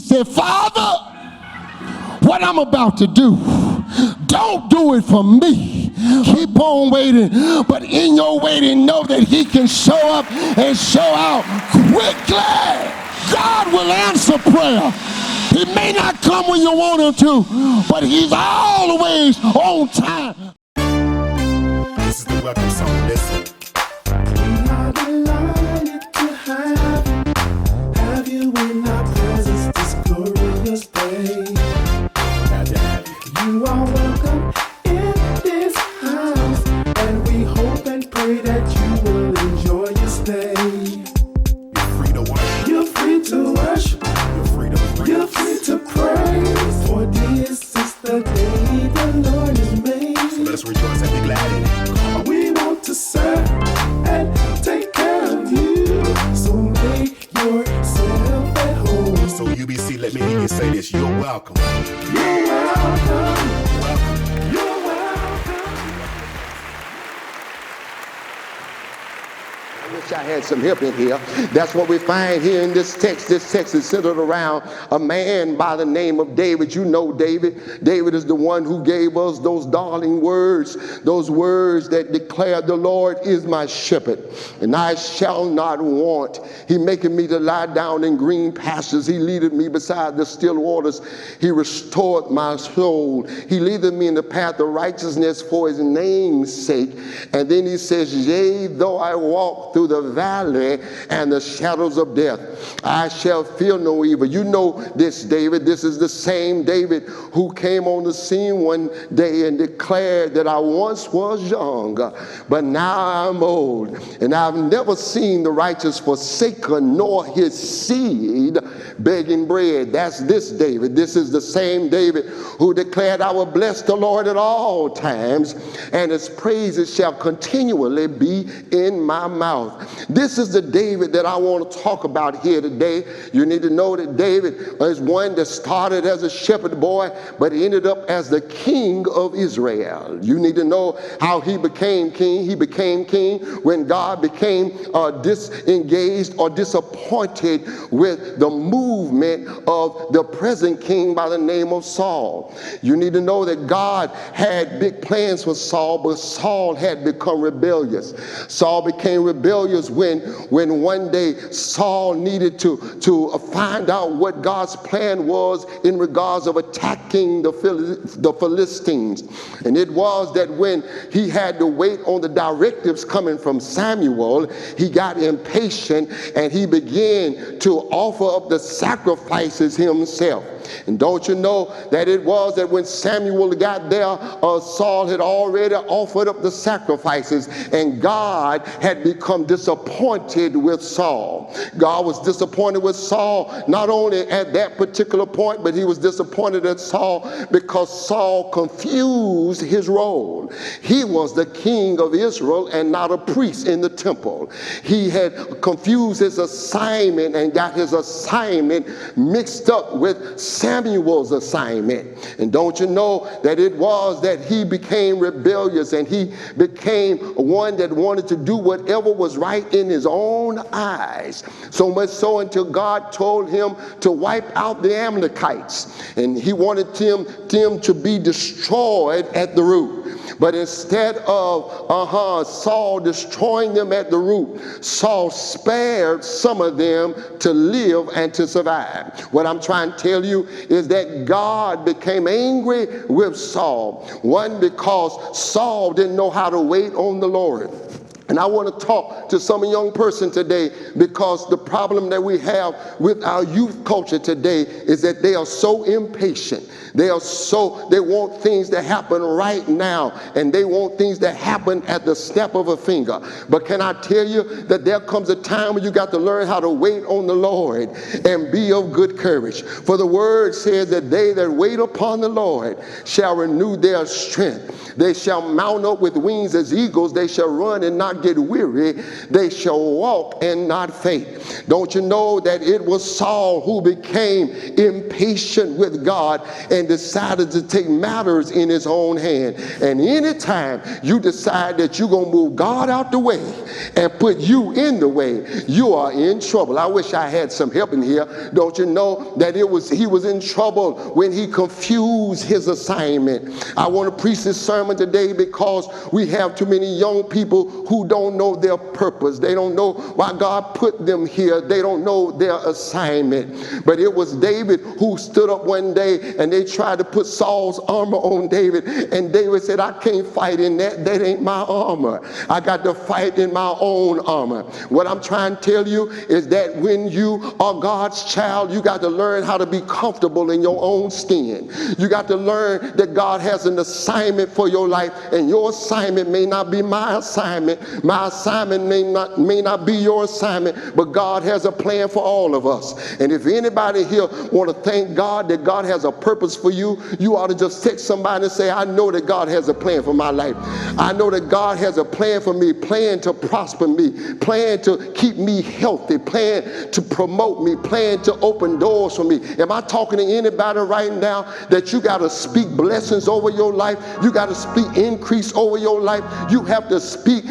said, Father, what I'm about to do, don't do it for me. Keep on waiting. But in your waiting, know that he can show up and show out quickly. God will answer prayer. He may not come when you want him to, but he's always on time. This is the welcome song. Listen. We are delighted to have you in our presence this glorious day. Glad to have you. You are welcome in this house, and we hope and pray that you will enjoy your stay. You're free to worship. You're free to worship. You're free to praise. You're free to praise. For this is the day the Lord has made. So let us rejoice and be glad in it. We want to serve and take care of you. So make yourself at home. So UBC, let me hear you say this. You're welcome. You're welcome. Welcome. You're welcome. I wish I had some help in here. That's what we find here in this text. This text is centered around a man by the name of David. You know David. David is the one who gave us those darling words, those words that declare the Lord is my shepherd, and I shall not want. He maketh me to lie down in green pastures. He leadeth me beside the still waters. He restored my soul. He leadeth me in the path of righteousness for his name's sake. And then he says, yea, though I walk through the valley and the shadows of death, I shall fear no evil. You know this, David. This is the same David who came on the scene one day and declared that I once was young, but now I'm old, and I've never seen the righteous forsaken, nor his seed begging bread. That's this David. This is the same David who declared, I will bless the Lord at all times, and his praises shall continually be in my mouth. This is the David that I want to talk about here today. You need to know that David is one that started as a shepherd boy, but ended up as the king of Israel. You need to know how he became king. He became king when God became disengaged or disappointed with the movement of the present king by the name of Saul. You need to know that God had big plans for Saul, but Saul had become rebellious. Saul became rebellious when one day Saul needed to find out what God's plan was in regards of attacking the Philistines. And it was that when he had to wait on the directives coming from Samuel, he got impatient and he began to offer up the sacrifices himself. And don't you know that it was that when Samuel got there, Saul had already offered up the sacrifices, and God had become disappointed with Saul. God was disappointed with Saul not only at that particular point, but he was disappointed at Saul because Saul confused his role. He was the king of Israel and not a priest in the temple. He had confused his assignment and got his assignment mixed up with Samuel's assignment. And don't you know that it was that he became rebellious and he became one that wanted to do whatever was right in his own eyes. So much so until God told him to wipe out the Amalekites. And he wanted them to be destroyed at the root. But instead of Saul destroying them at the root, Saul spared some of them to live and to survive. What I'm trying to tell you is that God became angry with Saul. One, because Saul didn't know how to wait on the Lord. And I want to talk to some young person today, because the problem that we have with our youth culture today is that they are so impatient. They want things to happen right now, and they want things to happen at the snap of a finger. But can I tell you that there comes a time when you got to learn how to wait on the Lord and be of good courage. For the word says that they that wait upon the Lord shall renew their strength. They shall mount up with wings as eagles. They shall run and not not get weary. They shall walk and not faint. Don't you know that it was Saul who became impatient with God and decided to take matters in his own hand? And anytime you decide that you're going to move God out the way and put you in the way, you are in trouble. I wish I had some help in here. Don't you know that he was in trouble when he confused his assignment? I want to preach this sermon today because we have too many young people who don't know their purpose. They don't know why God put them here. They don't know their assignment. But it was David who stood up one day and they tried to put Saul's armor on David. And David said, I can't fight in that. That ain't my armor. I got to fight in my own armor. What I'm trying to tell you is that when you are God's child, you got to learn how to be comfortable in your own skin. You got to learn that God has an assignment for your life, and your assignment may not be my assignment. My assignment may not be your assignment, but God has a plan for all of us. And if anybody here want to thank God that God has a purpose for you, you ought to just text somebody and say, I know that God has a plan for my life. I know that God has a plan for me, plan to prosper me, plan to keep me healthy, plan to promote me, plan to open doors for me. Am I talking to anybody right now that you got to speak blessings over your life? You got to speak increase over your life. You have to speak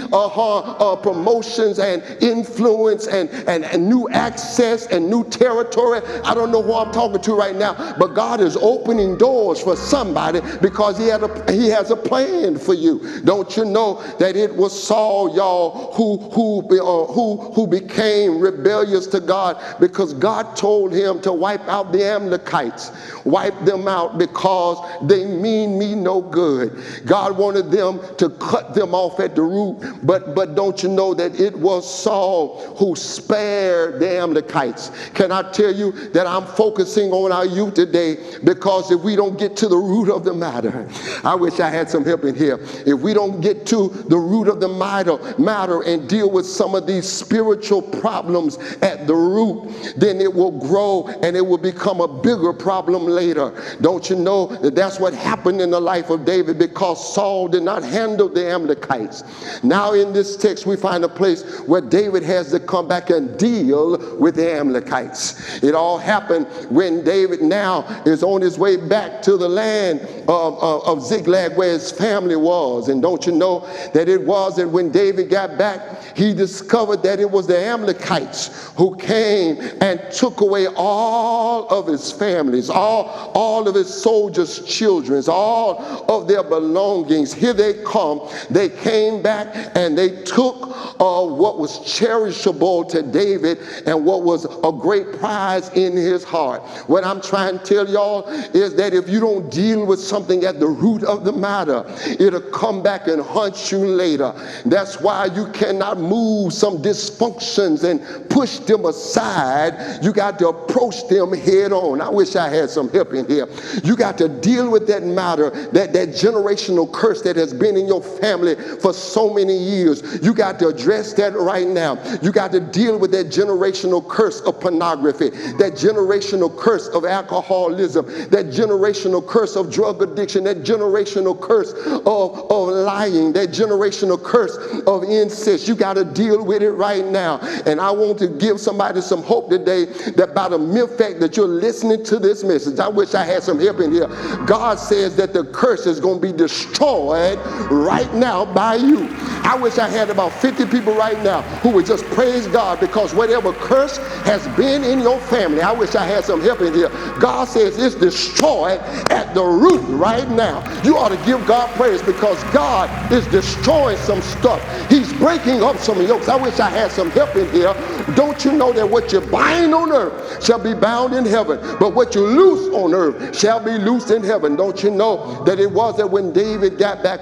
promotions and influence and new access and new territory. I don't know who I'm talking to right now, but God is opening doors for somebody because he has a plan for you. Don't you know that it was Saul, y'all, who became rebellious to God because God told him to wipe out the Amalekites, wipe them out because they mean me no good. God wanted them to cut them off at the root, but don't you know that it was Saul who spared the Amalekites? Can I tell you that I'm focusing on our youth today, because if we don't get to the root of the matter, I wish I had some help in here. If we don't get to the root of the matter and deal with some of these spiritual problems at the root, then it will grow and it will become a bigger problem later. Don't you know that that's what happened in the life of David, because Saul did not handle the Amalekites. Now in this text we find a place where David has to come back and deal with the Amalekites. It all happened when David now is on his way back to the land of Ziklag where his family was. And don't you know that it was that when David got back, he discovered that it was the Amalekites who came and took away all of his families, all of his soldiers' children, all of their belongings. Here they come. They came back and they took what was cherishable to David and what was a great prize in his heart. What I'm trying to tell y'all is that if you don't deal with something at the root of the matter, it'll come back and haunt you later. That's why you cannot move some dysfunctions and push them aside. You got to approach them head on. I wish I had some help in here. You got to deal with that matter, that generational curse that has been in your family for so many years. You got to address that right now. You got to deal with that generational curse of pornography, that generational curse of alcoholism, that generational curse of drug addiction, that generational curse of lying, that generational curse of incest. You got to deal with it right now. And I want to give somebody some hope today that by the mere fact that you're listening to this message, I wish I had some help in here. God says that the curse is going to be destroyed right now by you. I wish I had about 50 people right now who would just praise God, because whatever curse has been in your family, I wish I had some help in here. God says it's destroyed at the root right now. You ought to give God praise, because God is destroying some stuff. He's breaking up some yokes. I wish I had some help in here. Don't you know that what you bind on earth shall be bound in heaven, but what you loose on earth shall be loosed in heaven? Don't you know that it was that when David got back,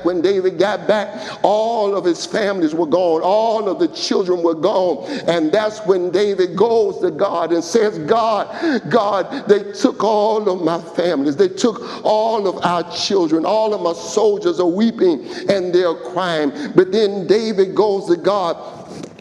all of his families were gone, all of the children were gone, and that's when David goes to God and says, God, they took all of my families, they took all of our children, all of my soldiers are weeping and they're crying. But then David goes to God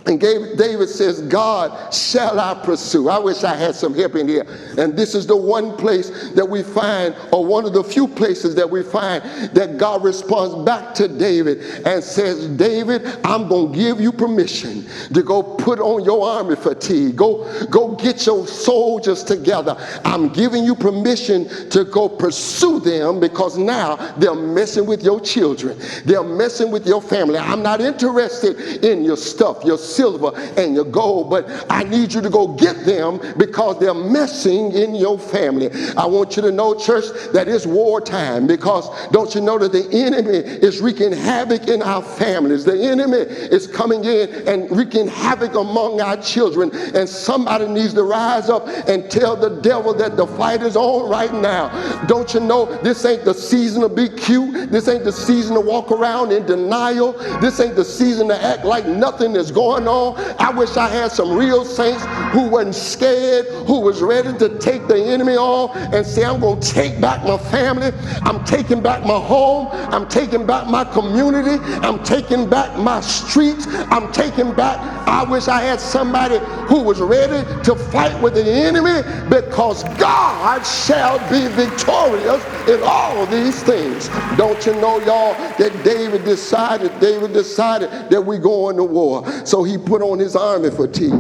And David says, God shall I pursue. I wish I had some help in here. And this is the one place that we find, or one of the few places that we find, that God responds back to David and says, David, I'm going to give you permission to go put on your army fatigue. Go get your soldiers together. I'm giving you permission to go pursue them, because now they're messing with your children. They're messing with your family. I'm not interested in your stuff, your silver and your gold, but I need you to go get them because they're messing in your family. I want you to know, church, that it's wartime, because don't you know that the enemy is wreaking havoc in our families? The enemy is coming in and wreaking havoc among our children, and somebody needs to rise up and tell the devil that the fight is on right now. Don't you know this ain't the season to be cute? This ain't the season to walk around in denial. This ain't the season to act like nothing is going on. I wish I had some real saints who wasn't scared, who was ready to take the enemy on and say, I'm going to take back my family. I'm taking back my home. I'm taking back my community. I'm taking back my streets. I'm taking back. I wish I had somebody who was ready to fight with the enemy, because God shall be victorious in all these things. Don't you know, y'all, that David decided that we going to war. So he put on his army fatigue.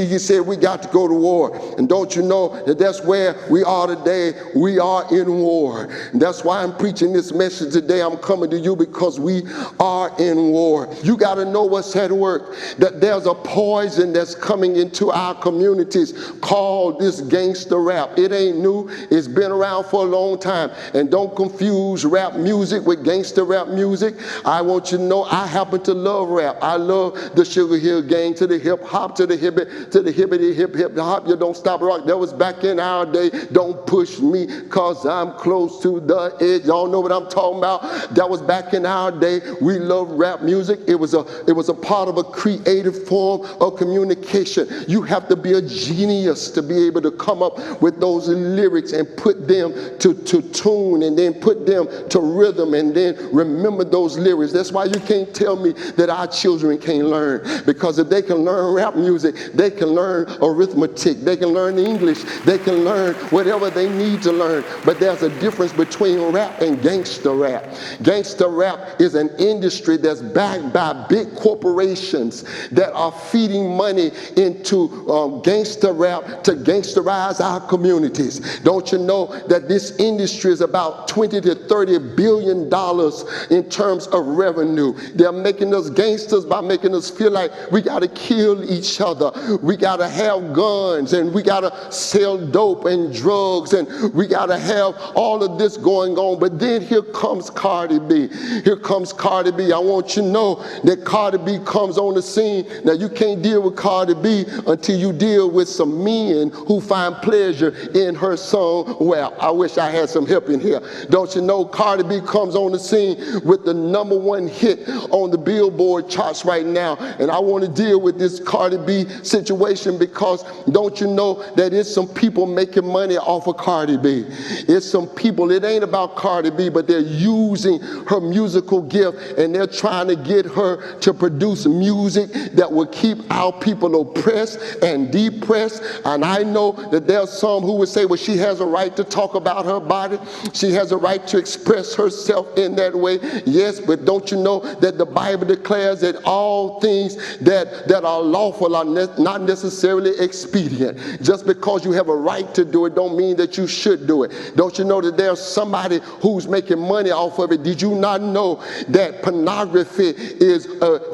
He said, we got to go to war. And don't you know that that's where we are today? We are in war. And that's why I'm preaching this message today. I'm coming to you because we are in war. You got to know what's at work. That there's a poison that's coming into our communities called this gangster rap. It ain't new. It's been around for a long time. And don't confuse rap music with gangster rap music. I want you to know I happen to love rap. I love the Sugar Hill Gang, to the hip hop, to the hippity hip hop. You don't stop rock. That was back in our day. Don't push me, cause I'm close to the edge. Y'all know what I'm talking about. That was back in our day. We love rap music. It was a part of a creative form of communication. You have to be a genius to be able to come up with those lyrics and put them to tune, and then put them to rhythm, and then remember those lyrics. That's why you can't tell me that our children can't learn, because if they can learn rap music, they can learn arithmetic, they can learn English, they can learn whatever they need to learn. But there's a difference between rap and gangster rap. Gangster rap is an industry that's backed by big corporations that are feeding money into gangster rap to gangsterize our communities. Don't you know that this industry is about 20 to 30 billion dollars in terms of revenue? They're making us gangsters by making us feel like we got to kill each other, we got to have guns, and we got to sell dope and drugs, and we got to have all of this going on. But then here comes Cardi B. Here comes Cardi B. I want you to know that Cardi B comes on the scene. Now, you can't deal with Cardi B until you deal with some men who find pleasure in her song. Well, I wish I had some help in here. Don't you know Cardi B comes on the scene with the #1 hit on the Billboard charts right now. And I want to deal with this Cardi B situation, because don't you know that it's some people making money off of Cardi B. It's some people, it ain't about Cardi B, but they're using her musical gift, and they're trying to get her to produce music that will keep our people oppressed and depressed. And I know that there's some who would say, well, she has a right to talk about her body. She has a right to express herself in that way. Yes, but don't you know that the Bible declares that all things that are lawful are not necessarily expedient. Just because you have a right to do it don't mean that you should do it. Don't you know that there's somebody who's making money off of it? Did you not know that pornography is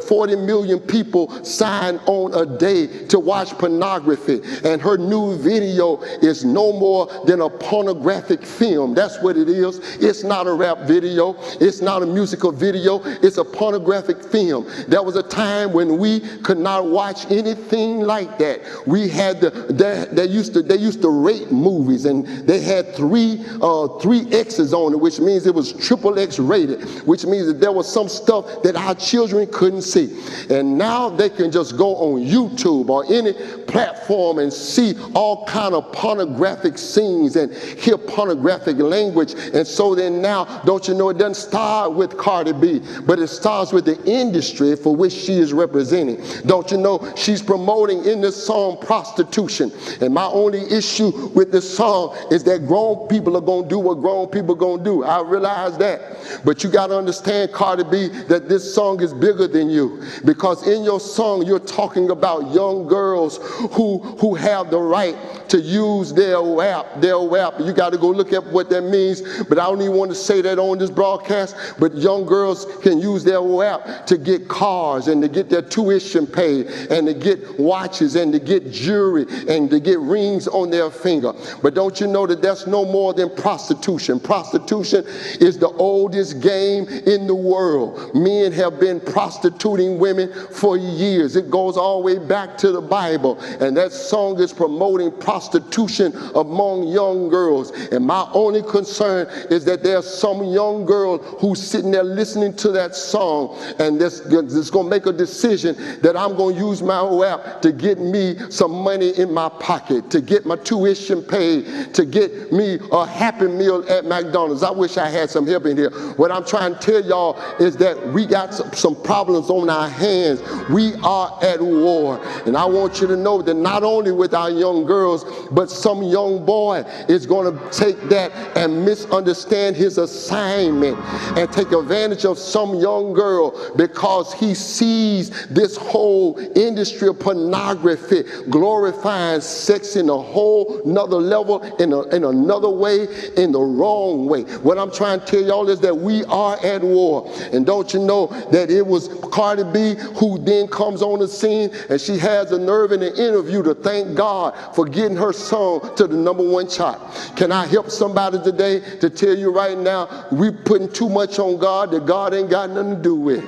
40 million people sign on a day to watch pornography, and her new video is no more than a pornographic film? That's what it is. It's not a rap video. It's not a musical video. It's a pornographic film. There was a time when we could not watch anything anything like that. We had they used to rate movies, and they had three X's on it, which means it was triple X rated, which means that there was some stuff that our children couldn't see. And now they can just go on YouTube or any platform and see all kind of pornographic scenes and hear pornographic language. And so then now, don't you know, it doesn't start with Cardi B, but it starts with the industry for which she is representing. Don't you know, she's promoting in this song prostitution. And my only issue with this song is that grown people are going to do what grown people are going to do. I realize that. But you got to understand, Cardi B, that this song is bigger than you. Because in your song, you're talking about young girls who have the right to use their WAP. You got to go look at what that means. But I don't even want to say that on this broadcast. But young girls can use their WAP to get cars and to get their tuition paid and to get watches and to get jewelry and to get rings on their finger. But don't you know that that's no more than prostitution? Prostitution is the oldest game in the world. Men have been prostituting women for years. It goes all the way back to the Bible. And that song is promoting prostitution among young girls. And my only concern is that there's some young girl who's sitting there listening to that song and that's going to make a decision that I'm going to use my WAP to get me some money in my pocket, to get my tuition paid, to get me a Happy Meal at McDonald's. I wish I had some help in here. What I'm trying to tell y'all is that we got some problems on our hands. We are at war. And I want you to know that not only with our young girls, but some young boy is going to take that and misunderstand his assignment and take advantage of some young girl because he sees this whole industry of pornography glorifying sex in a whole nother level, in another way, in the wrong way. What I'm trying to tell y'all is that we are at war. And don't you know that it was Cardi B who then comes on the scene and she has the nerve in an interview to thank God for getting her song to the #1 chart. Can I help somebody today to tell you right now, we putting too much on God that God ain't got nothing to do with.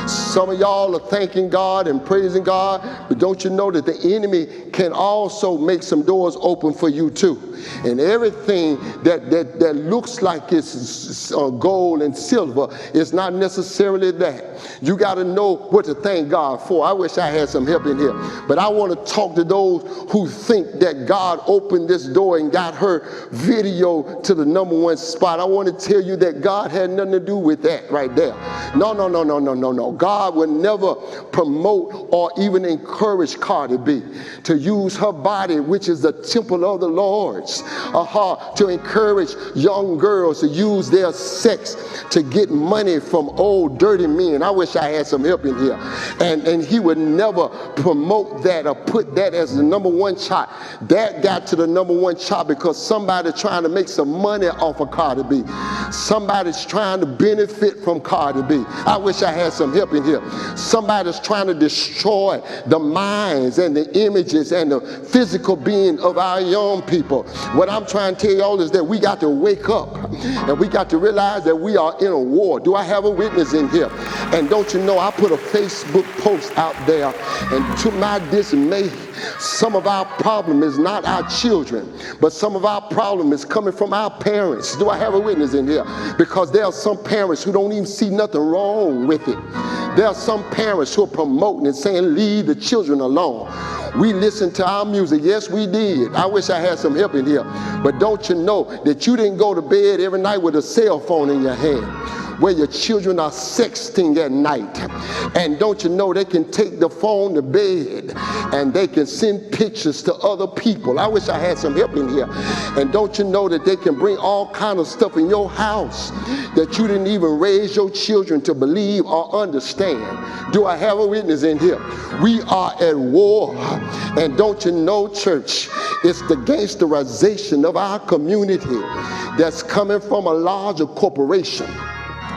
Some of y'all are thanking God and praising God, but don't you know that the enemy can also make some doors open for you too? And everything that looks like it's gold and silver is not necessarily that. You got to know what to thank God for. I wish I had some help in here. But I want to talk to those who think that God opened this door and got her video to the #1 spot. I want to tell you that God had nothing to do with that right there. No. God would never promote or even encourage Cardi B to use her body, which is the temple of the Lord's, to encourage young girls to use their sex to get money from old dirty men. I wish I had some help in here. And he would never promote that or put that as the #1 chart. That got to the #1 chart because somebody's trying to make some money off of Cardi B. Somebody's trying to benefit from Cardi B. I wish I had some help in here. Somebody's trying to destroy the minds and the images and the physical being of our young people. What I'm trying to tell y'all is that we got to wake up and we got to realize that we are in a war. Do I have a witness in here? And don't you know, I put a Facebook post out there, and to my dismay, some of our problem is not our children, but some of our problem is coming from our parents. Do I have a witness in here? Because there are some parents who don't even see nothing wrong with it. There are some parents who are promoting and saying, leave the children alone. We listened to our music. Yes, we did. I wish I had some help in here. But don't you know that you didn't go to bed every night with a cell phone in your hand, where your children are sexting at night? And don't you know they can take the phone to bed and they can send pictures to other people? I wish I had some help in here. And don't you know that they can bring all kind of stuff in your house that you didn't even raise your children to believe or understand? Do I have a witness in here? We are at war. And don't you know, church, it's the gangsterization of our community that's coming from a larger corporation,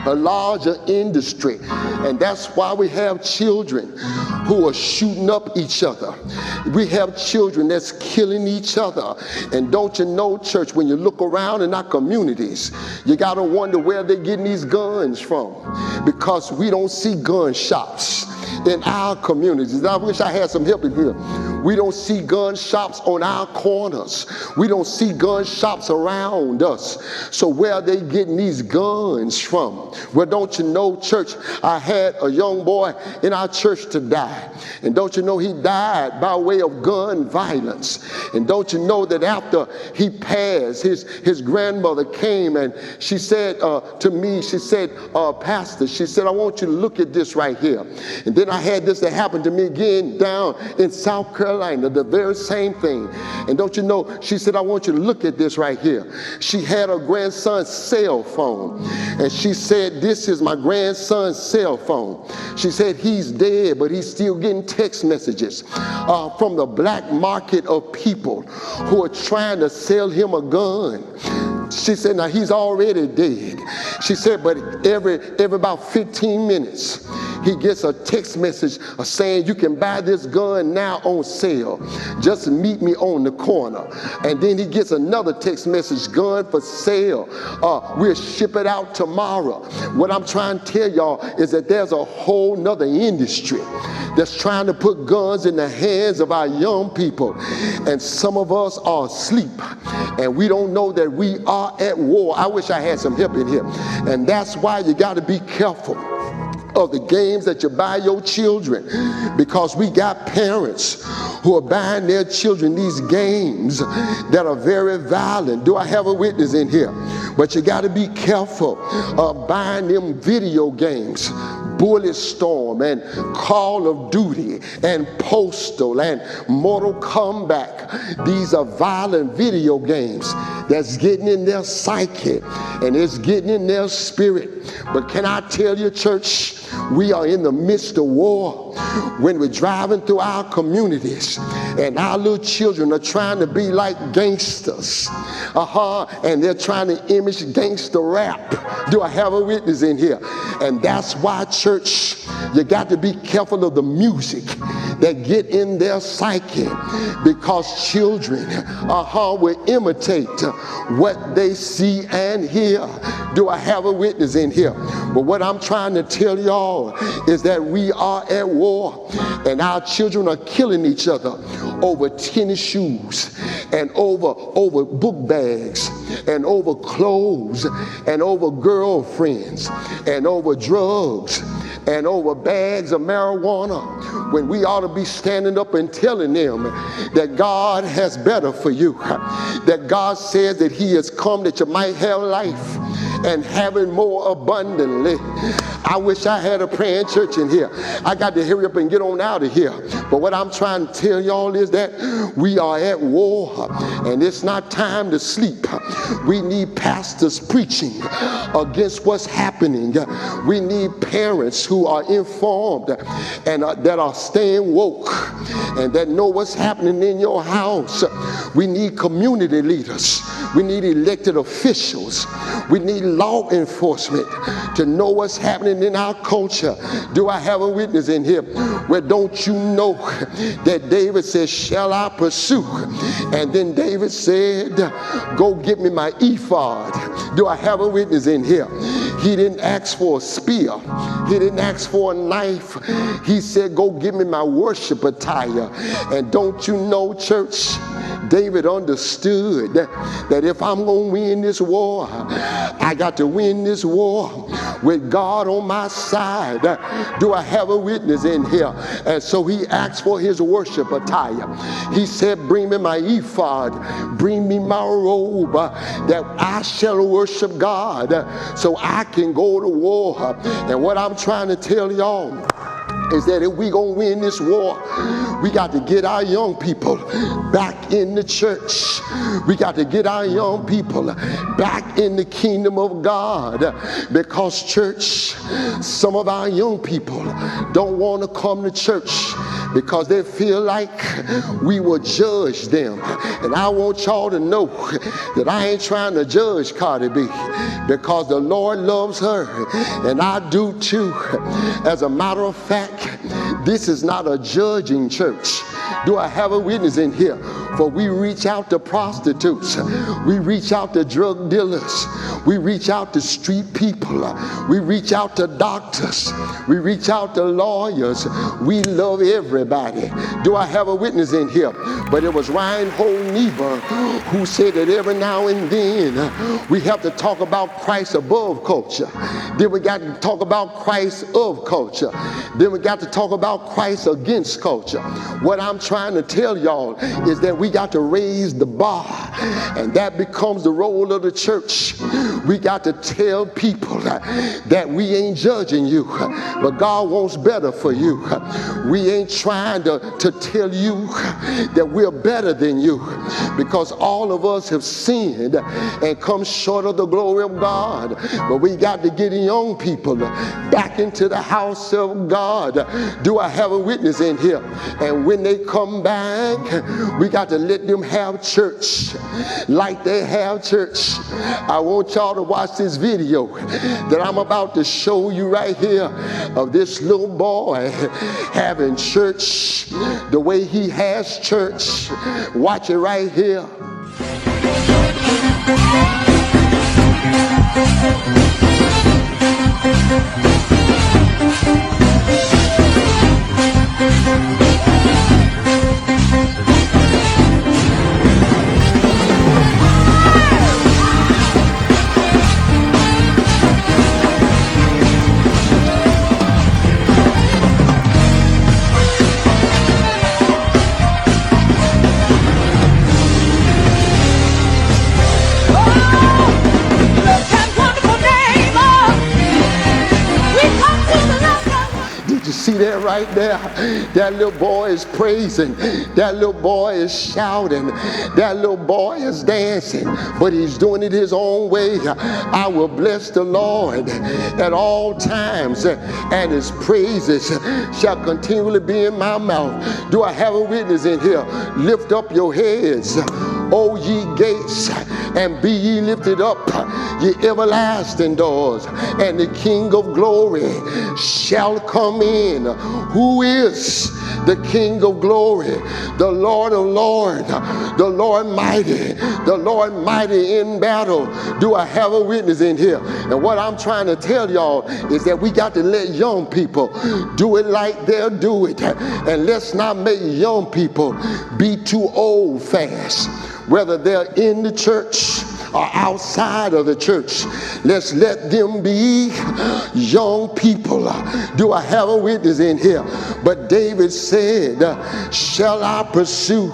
a larger industry. And that's why we have children who are shooting up each other. We have children that's killing each other. And don't you know, church, when you look around in our communities, you got to wonder where they're getting these guns from, because we don't see gun shops. in our communities. I wish I had some help in here. We don't see gun shops on our corners. We don't see gun shops around us. So where are they getting these guns from? Well, don't you know, church, I had a young boy in our church to die. And don't you know he died by way of gun violence? And don't you know that after he passed, his grandmother came and she said to me, she said, Pastor, she said, I want you to look at this right here. And then I had this that happened to me again down in South Carolina, the very same thing. And don't you know, she said, I want you to look at this right here. She had her grandson's cell phone. And she said, this is my grandson's cell phone. She said, he's dead, but he's still getting text messages from the black market of people who are trying to sell him a gun. She said, now he's already dead. She said, but every about 15 minutes, he gets a text message saying, you can buy this gun now on sale. Just meet me on the corner. And then he gets another text message, gun for sale. We'll ship it out tomorrow. What I'm trying to tell y'all is that there's a whole nother industry that's trying to put guns in the hands of our young people. And some of us are asleep. And we don't know that we are at war. I wish I had some help in here. And that's why you got to be careful of the games that you buy your children, because we got parents who are buying their children these games that are very violent. Do I have a witness in here? But you got to be careful of buying them video games. Bulletstorm and Call of Duty and Postal and Mortal Kombat. These are violent video games that's getting in their psyche and it's getting in their spirit. But can I tell you, church, we are in the midst of war. When we're driving through our communities and our little children are trying to be like gangsters, and they're trying to image gangster rap. Do I have a witness in here? And that's why, church, you got to be careful of the music that get in their psyche, because children will imitate what they see and hear. Do I have a witness in here? But what I'm trying to tell y'all is that we are at war, and our children are killing each other over tennis shoes and over book bags and over clothes and over girlfriends and over drugs and over bags of marijuana, when we ought to be standing up and telling them that God has better for you, that God says that he has come that you might have life and having more abundantly. I wish I had a praying church in here. I got to hurry up and get on out of here. But what I'm trying to tell y'all is that we are at war, and it's not time to sleep. We need pastors preaching against what's happening. We need parents who are informed and that are staying woke and that know what's happening in your house. We need community leaders. We need elected officials. We need law enforcement to know what's happening in our culture. Do I have a witness in here? Well, don't you know that David said, shall I pursue? And then David said, go get me my ephod. Do I have a witness in here? He didn't ask for a spear. He didn't ask for a knife. He said, go get me my worship attire. And don't you know, church, David understood that if I'm going to win this war, I got to win this war with God on my side. Do I have a witness in here? And so he asked for his worship attire. He said, bring me my ephod, bring me my robe, that I shall worship God so I can go to war. And what I'm trying to tell y'all is that if we gonna win this war, we got to get our young people back in the church. We got to get our young people back in the kingdom of God, because, church, some of our young people don't want to come to church because they feel like we will judge them. And I want y'all to know that I ain't trying to judge Cardi B, because the Lord loves her and I do too. As a matter of fact, this is not a judging church. Do I have a witness in here? For we reach out to prostitutes, we reach out to drug dealers, We reach out to street people. We reach out to doctors. We reach out to lawyers. We love everybody. Do I have a witness in here? But it was Reinhold Niebuhr who said that every now and then we have to talk about Christ above culture. Then we got to talk about Christ of culture. Then we got to talk about Christ against culture. What I'm trying to tell y'all is that we got to raise the bar, and that becomes the role of the church. We got to tell people that we ain't judging you, but God wants better for you. We ain't trying to tell you that we're better than you, because all of us have sinned and come short of the glory of God. But we got to get young people back into the house of God. Do I have a witness in here? And when they come back, we got to let them have church like they have church. I want y'all to watch this video that I'm about to show you right here of this little boy having church the way he has church. Watch it right here. See that right there? That little boy is praising. That little boy is shouting. That little boy is dancing. But he's doing it his own way. I will bless the Lord at all times, and his praises shall continually be in my mouth. Do I have a witness in here? Lift up your heads, O ye gates, and be ye lifted up, ye everlasting doors, and the King of glory shall come in. Who is the King of glory? The Lord of lords, the Lord mighty in battle. Do I have a witness in here? And what I'm trying to tell y'all is that we got to let young people do it like they'll do it. And let's not make young people be too old fast, whether they're in the church or outside of the church. Let's let them be young people. Do I have a witness in here? But David said, shall I pursue?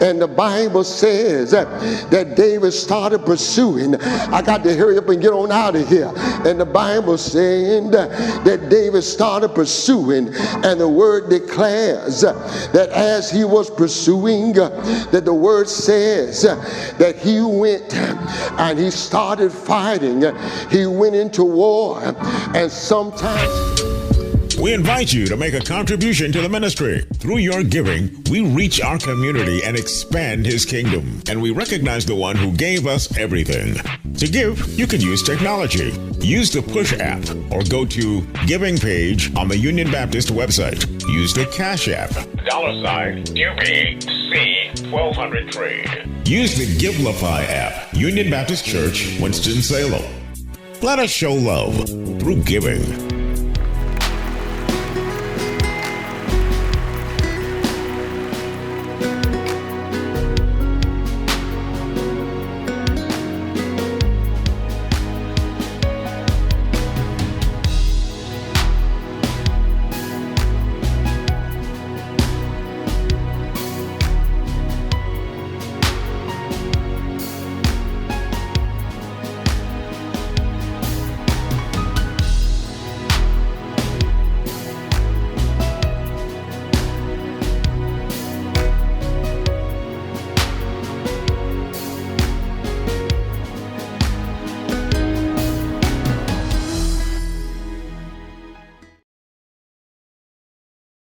And the Bible says that David started pursuing. I got to hurry up and get on out of here. And the Bible saying that David started pursuing, and the word declares that as he was pursuing, that the word says that he went and he started fighting. He went into war. And sometimes We invite you to make a contribution to the ministry. Through your giving, we reach our community and expand His kingdom. And we recognize the one who gave us everything. To give, you can use technology. Use the Push app or go to Giving page on the Union Baptist website. Use the Cash app. $UBC1203. Use the Givelify app. Union Baptist Church, Winston-Salem. Let us show love through giving.